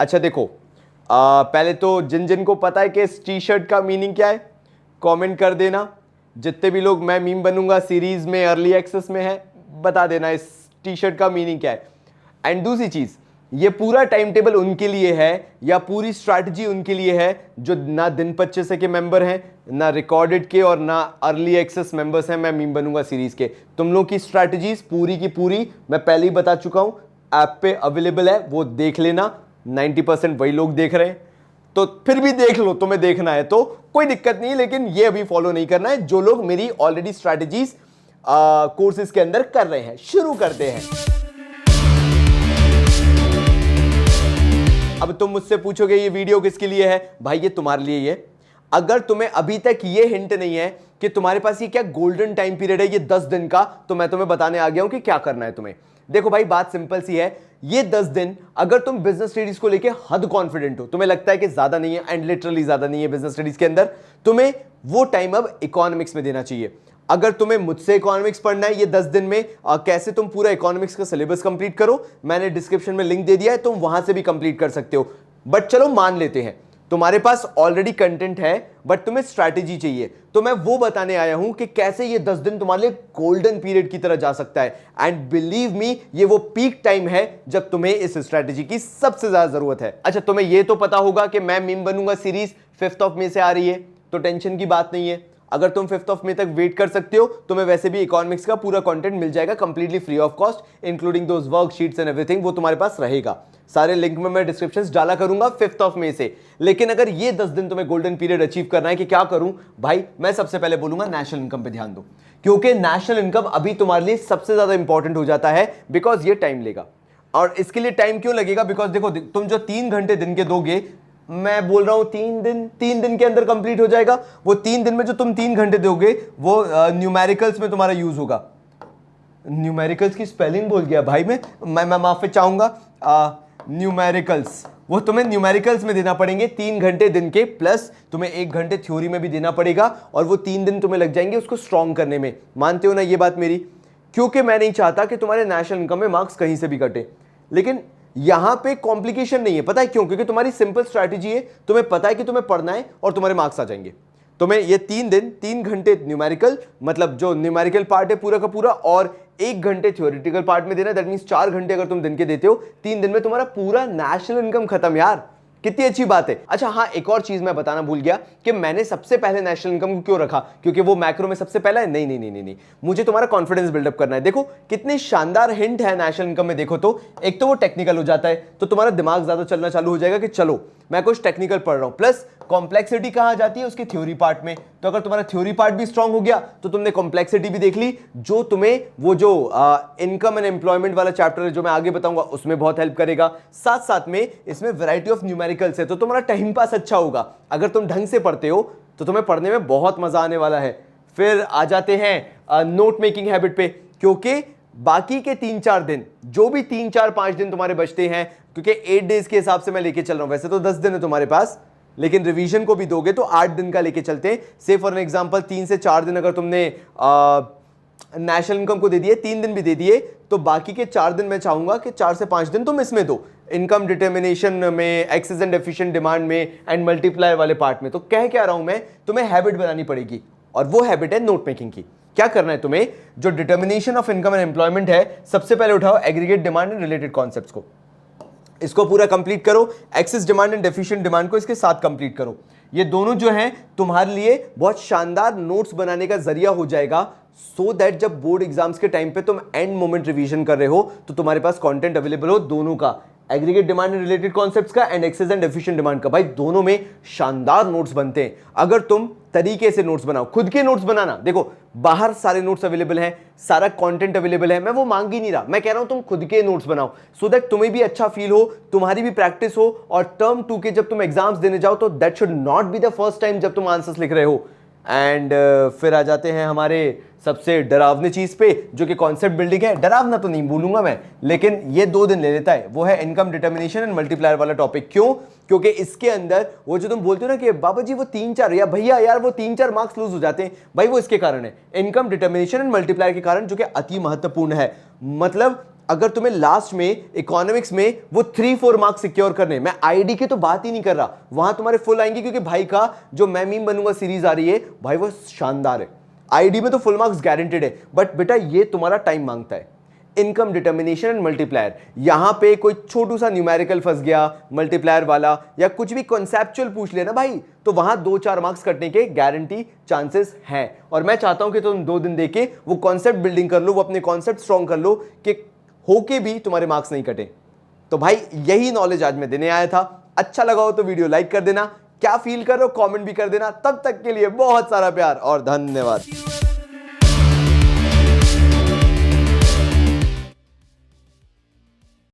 अच्छा देखो, पहले तो जिन जिन को पता है कि इस टी शर्ट का मीनिंग क्या है कमेंट कर देना। जितने भी लोग मैं मीम बनूंगा सीरीज में अर्ली एक्सेस में है, बता देना इस टी शर्ट का मीनिंग क्या है। एंड दूसरी चीज, ये पूरा टाइम टेबल उनके लिए है या पूरी स्ट्रैटेजी उनके लिए है जो ना दिन 25 के मेंबर हैं, ना रिकॉर्डेड के और ना अर्ली एक्सेस मेंबर्स हैं मैं मीम बनूंगा सीरीज के। तुम लोग की स्ट्रैटेजीज पूरी की पूरी मैं पहले ही बता चुका हूं, ऐप पे अवेलेबल है, वो देख लेना। 90% वही लोग देख रहे हैं, तो फिर भी देख लो, तुम्हें देखना है तो कोई दिक्कत नहीं है, लेकिन ये अभी फॉलो नहीं करना है जो लोग मेरी ऑलरेडी स्ट्रैटेजीज कोर्सेज के अंदर कर रहे हैं। शुरू करते हैं। अब तुम मुझसे पूछोगे ये वीडियो किसके लिए है? भाई ये तुम्हारे लिए है। अगर तुम्हें अभी तक ये हिंट नहीं है कि तुम्हारे पास ये क्या गोल्डन टाइम पीरियड है ये 10 दिन का, तो मैं तुम्हें बताने आ गया हूं कि क्या करना है तुम्हें। देखो भाई, बात सिंपल सी है। ये 10 दिन अगर तुम बिजनेस स्टडीज को लेके हद कॉन्फिडेंट हो, तुम्हें लगता है कि ज्यादा नहीं है, एंड लिटरली ज्यादा नहीं है बिजनेस स्टडीज के अंदर, तुम्हें वो टाइम अब इकोनॉमिक्स में देना चाहिए। अगर तुम्हें मुझसे इकोनॉमिक्स पढ़ना है ये 10 दिन में, कैसे तुम पूरा इकोनॉमिक्स का सिलेबस कंप्लीट करो, मैंने डिस्क्रिप्शन में लिंक दे दिया है, तुम वहां से भी कंप्लीट कर सकते हो। बट चलो मान लेते हैं तुम्हारे पास ऑलरेडी कंटेंट है बट तुम्हें स्ट्रैटेजी चाहिए, तो मैं वो बताने आया हूं कि कैसे ये 10 दिन तुम्हारे लिए गोल्डन पीरियड की तरह जा सकता है। एंड बिलीव मी, ये वो पीक टाइम है जब तुम्हें इस स्ट्रैटेजी की सबसे ज्यादा जरूरत है। अच्छा, तुम्हें ये तो पता होगा कि मैं मीम बनूंगा सीरीज 5 मई से आ रही है, तो टेंशन की बात नहीं है। अगर तुम 5 मई तक वेट कर सकते हो, तुम्हें वैसे भी इकोनॉमिक्स का पूरा कंटेंट मिल जाएगा completely free of cost, including those worksheets and everything, वो तुम्हारे पास रहेगा। सारे लिंक में मैं डिस्क्रिप्शंस डाला करूंगा 5 मई से। लेकिन अगर ये 10 दिन तुम्हें गोल्डन पीरियड अचीव करना है कि क्या करूं भाई, मैं सबसे पहले बोलूंगा नेशनल इनकम पे ध्यान दो, क्योंकि नेशनल इनकम अभी तुम्हारे लिए सबसे ज्यादा इंपॉर्टेंट हो जाता है, बिकॉज ये टाइम लेगा। और इसके लिए टाइम क्यों लगेगा? बिकॉज देखो, तुम जो 3 घंटे दिन के दोगे, मैं बोल रहा हूं 3 दिन के अंदर कंप्लीट हो जाएगा। वो 3 दिन में जो तुम 3 घंटे दोगे वो न्यूमेरिकल्स में तुम्हारा यूज होगा। न्यूमेरिकल्स की स्पेलिंग भूल गया भाई मैं माफी चाहूंगा। न्यूमेरिकल्स, वो तुम्हें न्यूमेरिकल्स में देना पड़ेंगे 3 घंटे दिन के, प्लस तुम्हें 1 घंटे थ्योरी में भी देना पड़ेगा, और वो 3 दिन तुम्हें लग जाएंगे उसको स्ट्रॉन्ग करने में। मानते हो ना ये बात मेरी? क्योंकि मैं नहीं चाहता कि तुम्हारे नेशनल इनकम में मार्क्स कहीं से भी कटे। लेकिन यहां पे कॉम्प्लिकेशन नहीं है, पता है क्यों? क्योंकि तुम्हारी सिंपल स्ट्रैटेजी है, तुम्हें पता है कि तुम्हें पढ़ना है और तुम्हारे मार्क्स आ जाएंगे। तुम्हें ये 3 दिन 3 घंटे न्यूमेरिकल, मतलब जो न्यूमेरिकल पार्ट है पूरा का पूरा, और 1 घंटे थ्योरेटिकल पार्ट में देना। दैट मींस 4 घंटे अगर तुम दिन के देते हो, 3 दिन में तुम्हारा पूरा नेशनल इनकम खत्म यार। कितनी अच्छी बात है। अच्छा हाँ, एक और चीज मैं बताना भूल गया कि मैंने सबसे पहले नेशनल इनकम को क्यों रखा, क्योंकि वो मैक्रो में सबसे पहला है। नहीं नहीं नहीं नहीं नहीं, मुझे तुम्हारा कॉन्फिडेंस बिल्डअप करना है। देखो कितने शानदार हिंट है नेशनल इनकम में। देखो तो एक तो वो टेक्निकल हो जाता है, तो तुम्हारा दिमाग ज्यादा चलना चालू हो जाएगा कि चलो मैं कुछ टेक्निकल पढ़ रहा हूं। प्लस कॉम्प्लेक्सिटी कहां जाती है? उसकी थ्योरी पार्ट में। तो अगर तुम्हारा थ्योरी पार्ट भी स्ट्रांग हो गया तो तुमने कॉम्प्लेक्सिटी भी देख ली, जो तुम्हें वो जो इनकम एंड एम्प्लॉयमेंट वाला चैप्टर है जो मैं आगे बताऊंगा उसमें बहुत हेल्प करेगा। साथ साथ में इसमें वैरायटी ऑफ न्यूमेरिकल्स है, तो तुम्हारा टाइम पास अच्छा होगा। अगर तुम ढंग से पढ़ते हो तो तुम्हें पढ़ने में बहुत मजा आने वाला है। फिर आ जाते हैं नोट मेकिंग हैबिट पे, क्योंकि बाकी के 3-4 दिन, जो भी 3-4-5 दिन तुम्हारे बचते हैं, क्योंकि 8 डेज के हिसाब से मैं लेके चल रहा हूं, वैसे तो 10 दिन है तुम्हारे पास, लेकिन रिवीजन को भी दोगे तो 8 दिन का लेके चलते हैं। से फॉर एन एग्जांपल 3 से 4 दिन अगर तुमने नेशनल इनकम को दे दिए, 3 दिन भी दे दिए, तो बाकी के 4 दिन मैं चाहूंगा कि 4 से 5 दिन तुम इसमें दो, इनकम डिटर्मिनेशन में, एक्सेस एंड एफिशिएंट डिमांड में, एंड मल्टीप्लाई वाले पार्ट में। तो कह क्या रहा हूं मैं, तुम्हें हैबिट बनानी पड़ेगी, और वो हैबिट है नोट मेकिंग की। क्या करना है तुम्हें? जो determination of income and employment है, सबसे पहले उठाओ aggregate demand and related concepts को, इसको पूरा कंप्लीट करो। Excess demand and efficient demand को इसके साथ कंप्लीट करो। ये दोनों जो हैं तुम्हारे लिए बहुत शानदार नोट्स बनाने का जरिया हो जाएगा, सो दैट जब बोर्ड एग्जाम्स के टाइम पे तुम एंड मोमेंट रिवीजन कर रहे हो तो तुम्हारे पास कंटेंट अवेलेबल हो दोनों का, aggregate demand and related concepts का and excess and efficient demand का। भाई दोनों में शानदार नोट्स बनते हैं अगर तुम तरीके से नोट्स बनाओ। खुद के नोट्स बनाना, देखो बाहर सारे नोट्स अवेलेबल हैं, सारा कंटेंट अवेलेबल है, मैं वो मांग ही नहीं रहा, मैं कह रहा हूं तुम खुद के नोट्स बनाओ, सो दैट तुम्हें भी अच्छा फील हो, तुम्हारी भी प्रैक्टिस हो, और टर्म 2 के जब तुम एग्जाम्स देने जाओ तो that should not be the first time जब तुम आंसर्स लिख रहे हो। एंड फिर आ जाते हैं हमारे सबसे डरावनी चीज पे, जो कि कॉन्सेप्ट बिल्डिंग है। डरावना तो नहीं बोलूंगा मैं, लेकिन ये 2 दिन ले लेता है, वो है इनकम डिटर्मिनेशन एंड मल्टीप्लायर वाला टॉपिक। क्यों? क्योंकि इसके अंदर वो जो तुम बोलते हो ना कि बाबा जी वो 3-4 या भैया यार वो 3-4 मार्क्स लूज हो जाते हैं, भाई वो इसके कारण है, इनकम डिटर्मिनेशन एंड मल्टीप्लायर के कारण, जो कि अति महत्वपूर्ण है। मतलब अगर तुम्हें लास्ट में इकोनॉमिक्स में वो 3-4 मार्क्स सिक्योर करने, मैं आईडी की तो बात ही नहीं कर रहा, वहां तुम्हारे फुल आएंगे, क्योंकि भाई का जो मैं मीम बनूंगा सीरीज आ रही है भाई, वो शानदार है। आईडी में तो फुल मार्क्स गारंटेड है, बट बेटा ये तुम्हारा टाइम मांगता है। इनकम डिटर्मिनेशन एंड मल्टीप्लायर, यहां पे कोई छोटू सा न्यूमेरिकल फंस गया मल्टीप्लायर वाला, या कुछ भी कॉन्सेप्चुअल पूछ लेना भाई, तो वहां 2-4 मार्क्स कटने के गारंटी चांसेस हैं। और मैं चाहता हूं कि तुम 2 दिन देके वो कॉन्सेप्ट बिल्डिंग कर लो, वो अपने कॉन्सेप्ट स्ट्रॉन्ग कर लो कि होके भी तुम्हारे मार्क्स नहीं कटे। तो भाई यही नॉलेज आज मैं देने आया था। अच्छा लगा हो तो वीडियो लाइक कर देना, क्या फील कर रहे हो कमेंट भी कर देना। तब तक के लिए बहुत सारा प्यार और धन्यवाद।